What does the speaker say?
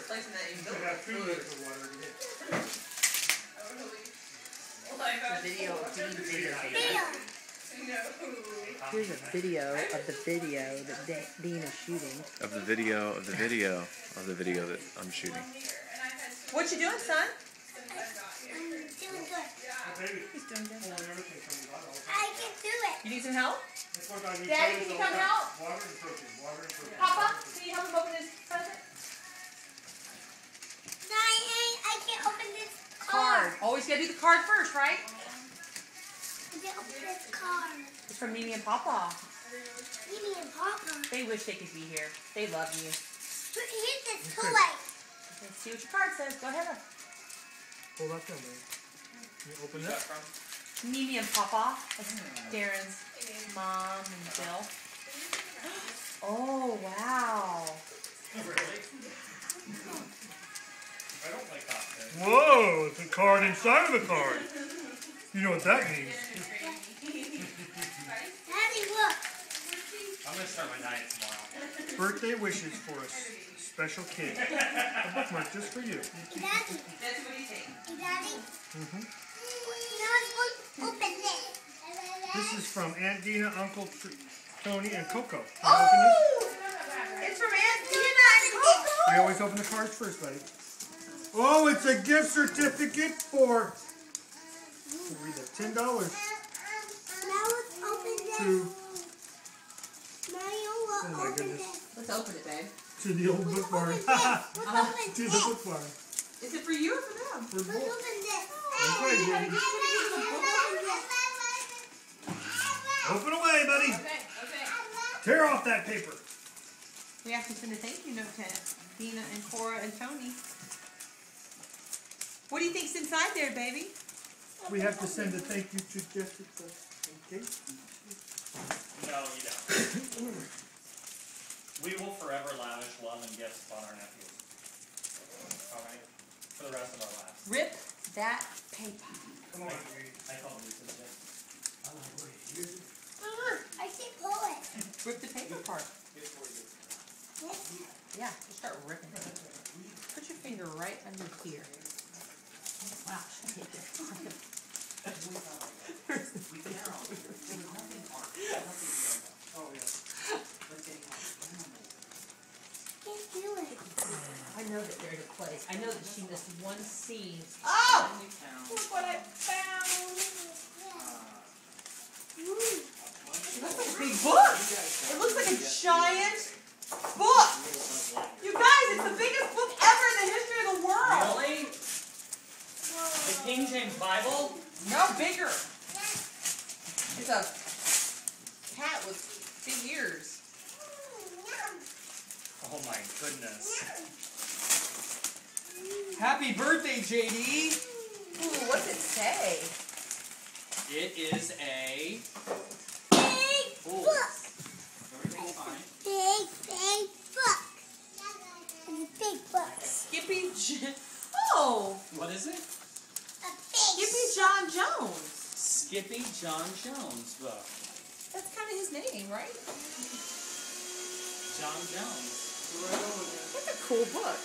replacing that you don't have 2 liters of water in it. Here's a video of the video that Dean is shooting. Of the video of the video of the video that I'm shooting. What you doing, son? I'm doing good. He's doing good. I can do it. You need some help? Daddy, Daddy, can you come help? Water and protein. Water and protein. Papa, can you help him open his present? No, I can't open this Card. Always gotta do the card first, right? I can't open this card. It's from Mimi and Papa. Mimi and Papa. They wish they could be here. They love you. Look, here's this toy. Let's see what your card says. Go ahead. Pull that down, baby. Can you open that? Mimi and Papa. That's Darren's mom and Bill. Oh, wow. Really? I don't like cocktails. Whoa, it's a card inside of the card. You know what that means. Daddy, look. I'm going to start my diet tomorrow. Birthday wishes for a special kid. A bookmark just for you. Daddy. That's what do you think? Daddy. Mm-hmm. Now I'm going to open this. This is from Aunt Dina, Uncle Tony, and Coco. Can you open this? Oh! It's from Aunt Dina and Coco! We always open the cards first, buddy. Oh, it's a gift certificate for read that, $10 Now let's open this. to, Mario will oh my open goodness, this. Let's open it, babe. to the old book barn. Let's open To this. the book barn. Is it for you or for them? For Let's book. open this. Okay, baby. Open away, buddy. Okay. Tear off that paper. We have to send a thank you note to Dina and Cora and Tony. What do you think's inside there, baby? We have to send a thank you to Jessica and Kate. No, you don't. We will forever lavish love and gifts upon our nephews. Alright? For the rest of our lives. Rip that paper. Come on. I call them Lisa's gift. I can pull it. Rip the paper apart. This. Yeah, just start ripping it. Put your finger right under here. Wow, she'll take it. Can't do it. I know that there's a place. I know that she missed one scene. Oh! Look what I found! It looks like a big book! It looks like a giant book! You guys, it's the biggest book ever in the history of the world! Really? The King James Bible? No, bigger! It's a cat with 2 ears. Oh my goodness. Happy birthday, JD! Ooh, what's it say? It is a... Big Ooh. book. Everything's fine. Big book. It's a big book. Oh! What is it? A big. Skippy John Jones. Skippy John Jones book. That's kind of his name, right? John Jones. That's a cool book.